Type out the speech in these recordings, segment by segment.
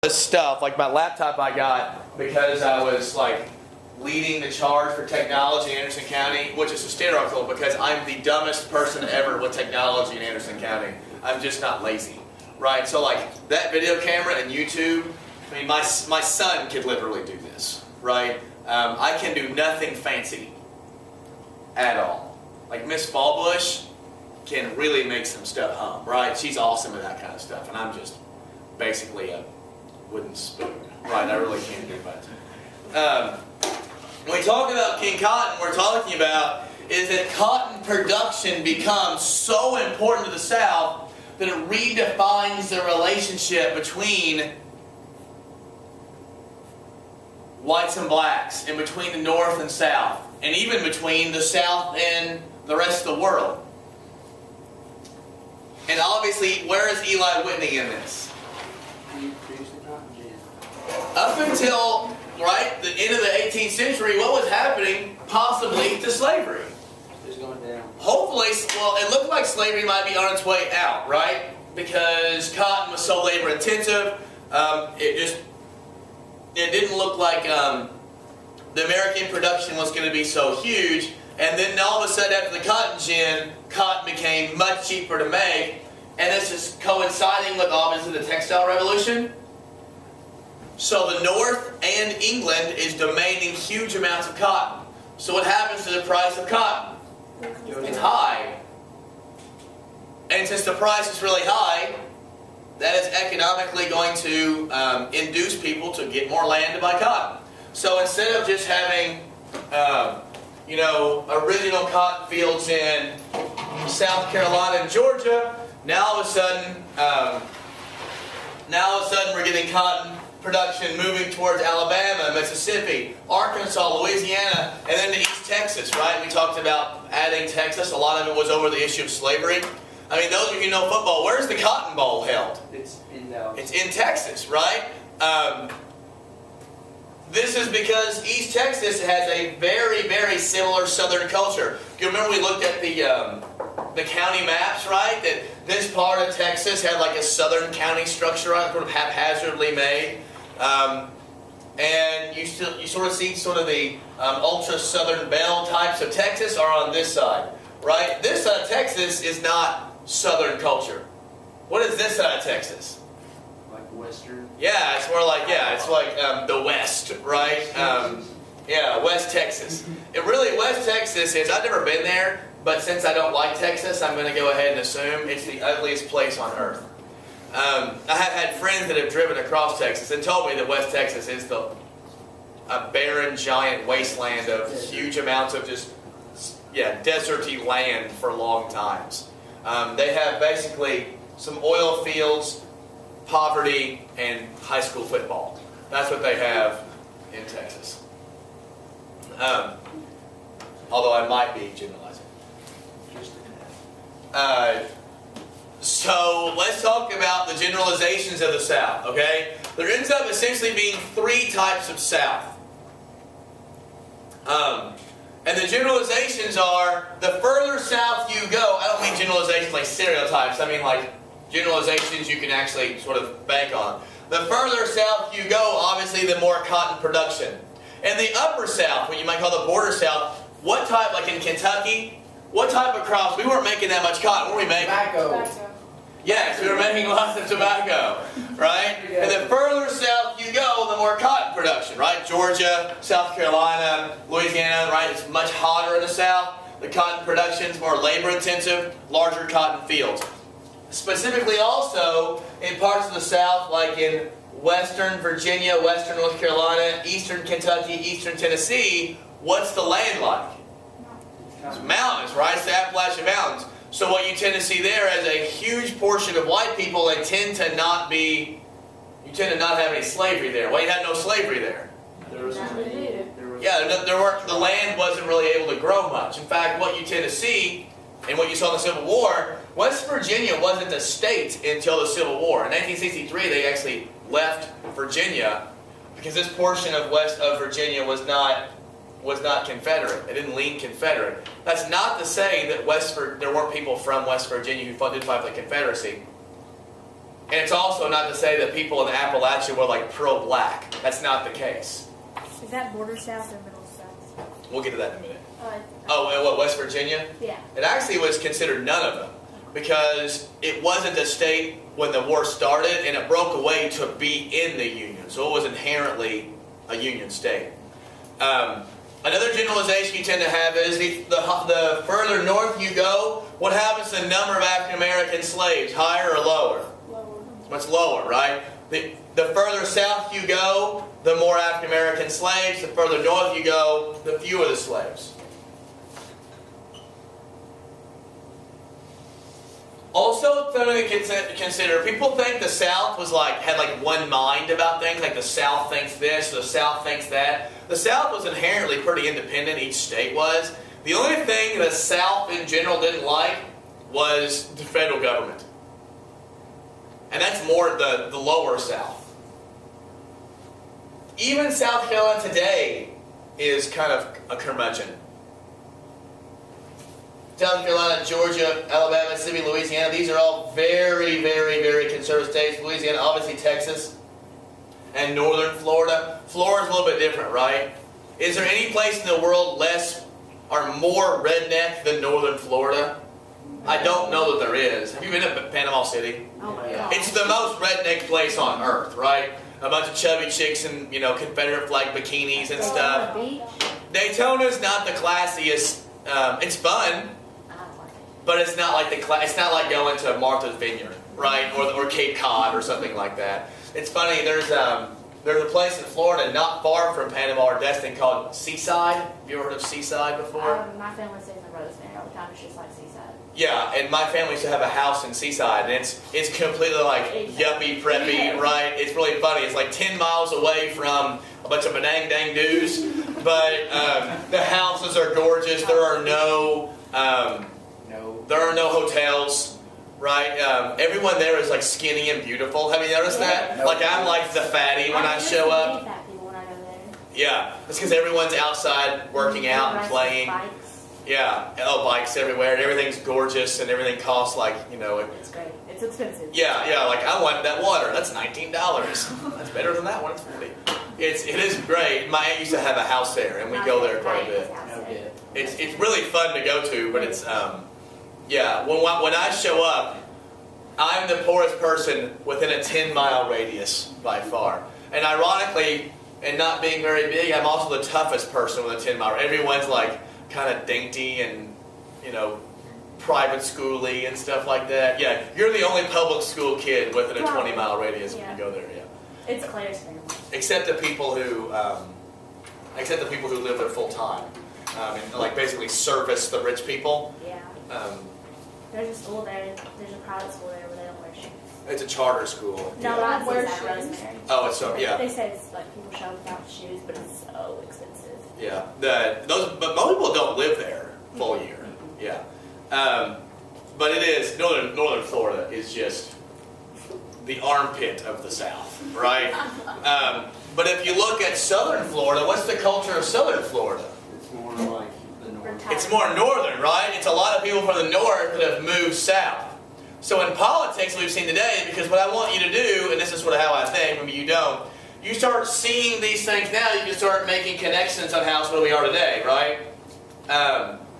stuff, like my laptop I got because I was like leading the charge for technology in Anderson County, which is hysterical because I'm the dumbest person ever with technology in Anderson County. I'm just not lazy, right? So like that video camera and YouTube, I mean my son could literally do this, right? I can do nothing fancy at all. Like Miss Fallbush can really make some stuff hum, right? She's awesome at that kind of stuff, and I'm just basically a wooden spoon, right? I really can't do much. When we talk about King Cotton, we're talking about is that cotton production becomes so important to the South that it redefines the relationship between whites and blacks, and between the North and South, and even between the South and the rest of the world. And obviously, where is Eli Whitney in this? Up until the end of the 18th century, what was happening possibly to slavery? It's going down. Hopefully, well, it looked like slavery might be on its way out, right? Because cotton was so labor intensive, it didn't look like the American production was going to be so huge. And then all of a sudden, after the cotton gin, cotton became much cheaper to make, and this is coinciding with obviously the textile revolution. So the North and England is demanding huge amounts of cotton. So what happens to the price of cotton? It's high. And since the price is really high, that is economically going to induce people to get more land to buy cotton. So instead of just having, original cotton fields in South Carolina and Georgia, now all of a sudden we're getting cotton production moving towards Alabama, Mississippi, Arkansas, Louisiana, and then to East Texas, right? We talked about adding Texas. A lot of it was over the issue of slavery. I mean, those of you who know football, where's the Cotton Bowl held? It's in Dallas. It's in Texas, right? This is because East Texas has a very, very similar Southern culture. You remember we looked at the county maps, right? That this part of Texas had like a Southern county structure on it, sort of haphazardly made. And you sort of see sort of the ultra Southern belle types of Texas are on this side, right? This side of Texas is not Southern culture. What is this side of Texas? Like Western? Yeah, it's more like, it's like the West, right? West Texas. West Texas is, I've never been there, but since I don't like Texas, I'm going to go ahead and assume it's the ugliest place on earth. I have had friends that have driven across Texas and told me that West Texas is a barren, giant wasteland of huge amounts of just, deserty land for long times. They have basically some oil fields, poverty, and high school football. That's what they have in Texas. Although I might be generalizing. So let's talk about the generalizations of the South, okay? There ends up essentially being three types of South. And the generalizations are, the further south you go, I don't mean generalizations like stereotypes, I mean like generalizations you can actually sort of bank on. The further south you go, obviously the more cotton production. And the upper South, what you might call the border South, what type, like in Kentucky, what type of crops? We weren't making that much cotton, what were we making? Tobacco. Yes, we were making lots of tobacco, right? And the further south you go, the more cotton production, right? Georgia, South Carolina, Louisiana, right? It's much hotter in the South. The cotton production is more labor intensive, larger cotton fields. Specifically also in parts of the South, like in Western Virginia, Western North Carolina, Eastern Kentucky, Eastern Tennessee, what's the land like? It's mountains, right? It's the Appalachian Mountains. So what you tend to see there is a huge portion of white people that tend to not have any slavery there. Well, you had no slavery there. There was the land wasn't really able to grow much. In fact, what you tend to see, and what you saw in the Civil War, West Virginia wasn't a state until the Civil War. In 1963, they actually left Virginia because this portion of west of Virginia was not Confederate. It didn't lean Confederate. That's not to say that there weren't people from West Virginia who did fight for the Confederacy. And it's also not to say that people in Appalachia were like pro-black. That's not the case. Is that border south or middle south? We'll get to that in a minute. Uh, Oh, and what, West Virginia? Yeah. It actually was considered none of them because it wasn't a state when the war started, and it broke away to be in the Union. So it was inherently a Union state. Another generalization you tend to have is the further north you go, what happens to the number of African American slaves? Higher or lower? Lower. Much lower, right? The further south you go, the more African American slaves. The further north you go, the fewer the slaves. Also, something to consider, people think the South had one mind about things, like the South thinks this, the South thinks that. The South was inherently pretty independent, each state was. The only thing the South in general didn't like was the federal government. And that's more the lower South. Even South Carolina today is kind of a curmudgeon. South Carolina, Georgia, Alabama, Mississippi, Louisiana, these are all very, very, very conservative states. Louisiana, obviously Texas, and northern Florida. Florida's a little bit different, right? Is there any place in the world less or more redneck than northern Florida? I don't know that there is. Have you been to Panama City? Oh my Yeah. God. It's the most redneck place on earth, right? A bunch of chubby chicks in, Confederate flag bikinis and stuff. Beach? Daytona's not the classiest. It's fun. I don't like it. But it's not like it's not like going to Martha's Vineyard, right, or Cape Cod or something like that. It's funny. There's a place in Florida not far from Panama or Destin called Seaside. Have you ever heard of Seaside before? My family stays in Rosemary all the time. It's just like Seaside. Yeah, and my family used to have a house in Seaside, and it's completely like yuppie, preppy, right? It's really funny. It's like 10 miles away from a bunch of badang dang dudes, but the houses are gorgeous. There are no hotels, right? Everyone there is like skinny and beautiful. Have you noticed that? Like I'm like the fatty when I show up. Fat people when I go there. Yeah, it's because everyone's outside working out and Rides, playing. Bikes. Yeah, bikes everywhere, and everything's gorgeous, and everything costs like, It's great. It's expensive. Yeah, like I want that water. That's $19. That's better than that one. It's 40. It is great. My aunt used to have a house there, and we go there quite a bit. No good. It's really fun to go to, but it's yeah. When I show up, I'm the poorest person within a 10-mile radius by far. And ironically, and not being very big, I'm also the toughest person with a 10-mile. Everyone's like kind of dainty and private schooly and stuff like that. Yeah, you're the only public school kid within a 20-mile radius when you go there. Yeah. It's Claire's family. Except the people who live there full time, and like basically service the rich people. Yeah. There's a school there. There's a private school there where they don't wear shoes. It's a charter school. No, yeah. not Wear Seaside, shoes? Rosemary. Oh, it's so yeah, They say it's like people shop without shoes, but it's so expensive. yeah. But most people don't live there full year. Yeah, but it is northern Florida is just the armpit of the South, right? But if you look at southern Florida, what's the culture of southern Florida? It's more like the north. It's more northern, right? It's a lot of people from the north that have moved south. So in politics, we've seen today, because what I want you to do, and this is sort of how I think, maybe you don't, you start seeing these things now, you can start making connections on how where we are today, right?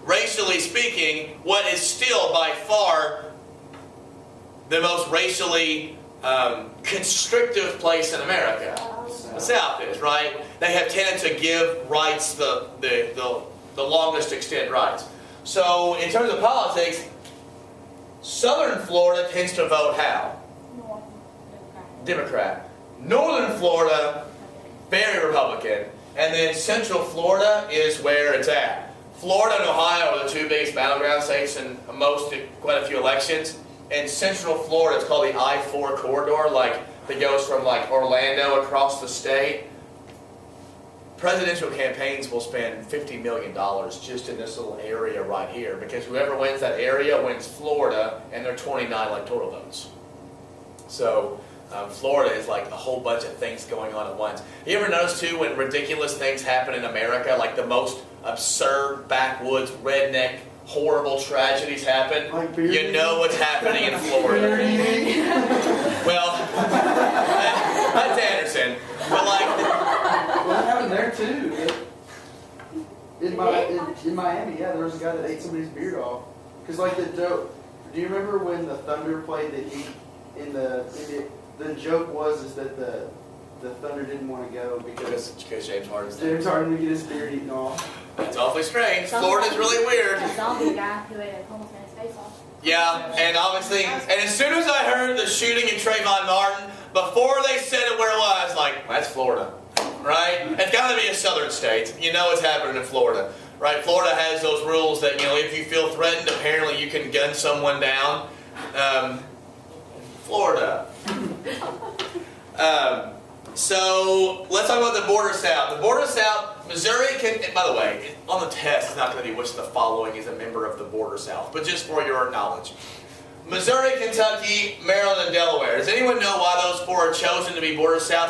Racially speaking, what is still by far the most racially constrictive place in America? The South is, right? They have tended to give rights the longest extent rights. So in terms of politics, southern Florida tends to vote how? Democrat. Northern Florida, very Republican. And then central Florida is where it's at. Florida and Ohio are the two biggest battleground states in quite a few elections. And central Florida is called the I-4 corridor, that goes from Orlando across the state. Presidential campaigns will spend $50 million just in this little area right here, because whoever wins that area wins Florida, and there are 29 electoral votes. So Florida is like a whole bunch of things going on at once. You ever notice too when ridiculous things happen in America, like the most absurd, backwoods, redneck, horrible tragedies happen, Like beer you know what's happening in Florida. Well, that's Anderson. But like, Well, it happened there too. In Miami, yeah, there was a guy that ate somebody's beard off. Cause like the joke, do you remember when the Thunder played the Heat the joke was that the Thunder didn't want to go because James Harden's there. James Harden would get his beard eaten off. It's awfully strange. Florida's really weird. A zombie guy who ate a homeless man's face off. Yeah, and obviously, and as soon as I heard the shooting in Trayvon Martin, before they said it where it was, like, that's Florida, right? It's got to be a southern state. You know it's happening in Florida, right? Florida has those rules that, if you feel threatened, apparently you can gun someone down. Florida. So let's talk about the border south. The border south, Missouri can, and by the way, on the test, it's not going to be which of the following is a member of the border south, but just for your knowledge. Missouri, Kentucky, Maryland, and Delaware. Does anyone know why those four are chosen to be border south?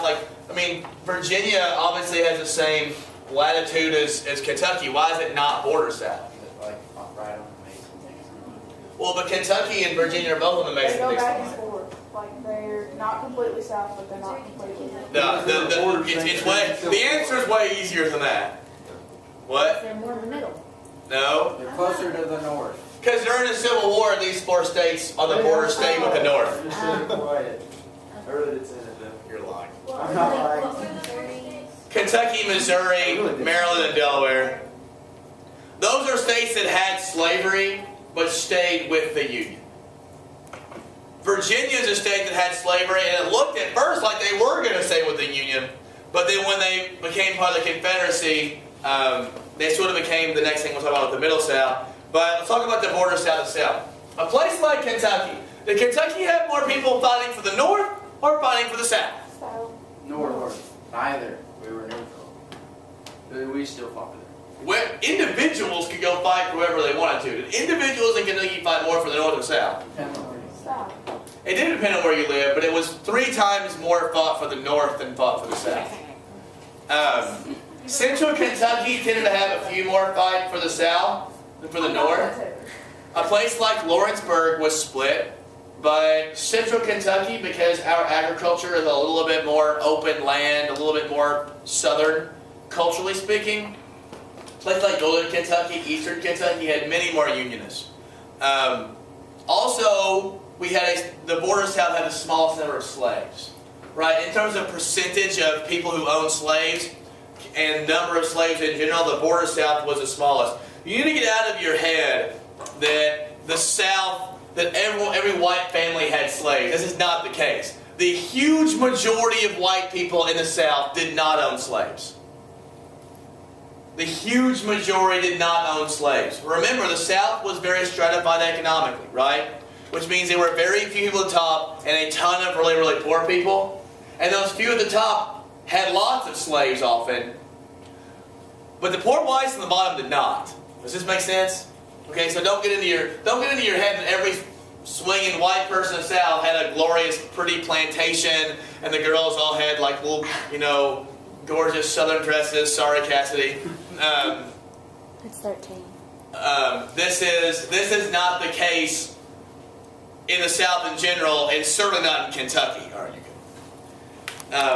Virginia obviously has the same latitude as Kentucky. Why is it not border south? Like right on the Mason. Well, but Kentucky and Virginia are both on the They Mason go Dixon back and line. forth. Like they're not completely south, but they're not completely north. The answer is way easier than that. What? They're more in the middle. No? They're closer to the north. Because during the Civil War, these four states on the border stayed with the North. I just said it quiet. I heard it's in it though. You're lying. I'm not lying. Kentucky, Missouri, Maryland, and Delaware. Those are states that had slavery, but stayed with the Union. Virginia is a state that had slavery, and it looked at first like they were going to stay with the Union, but then when they became part of the Confederacy, they sort of became the next thing we'll talk about the Middle South. But let's talk about the border south and south. A place like Kentucky. Did Kentucky have more people fighting for the North or fighting for the South? So North. Neither. We were neutral. We still fought for them. Where individuals could go fight for whoever they wanted to. Did individuals in Kentucky fight more for the North or South? Depends on where you south. It did depend on where you live, but it was 3 times more fought for the North than fought for the South. Central Kentucky tended to have a few more fight for the South than for the North. A place like Lawrenceburg was split, but Central Kentucky, because our agriculture is a little bit more open land, a little bit more southern, culturally speaking, places like Northern Kentucky, Eastern Kentucky had many more Unionists. Also, the border south had the smallest number of slaves, right? In terms of percentage of people who owned slaves and number of slaves in general, the border south was the smallest. You need to get out of your head that the South, that every white family had slaves. This is not the case. The huge majority of white people in the South did not own slaves. The huge majority did not own slaves. Remember, the South was very stratified economically, right? Which means there were very few people at the top and a ton of really, really poor people. And those few at the top had lots of slaves often. But the poor whites on the bottom did not. Does this make sense? Okay, so don't get into your head that every swinging white person in the South had a glorious, pretty plantation, and the girls all had like little, gorgeous Southern dresses. Sorry, Cassidy. It's 13. This is not the case in the South in general, and certainly not in Kentucky. All right, you can.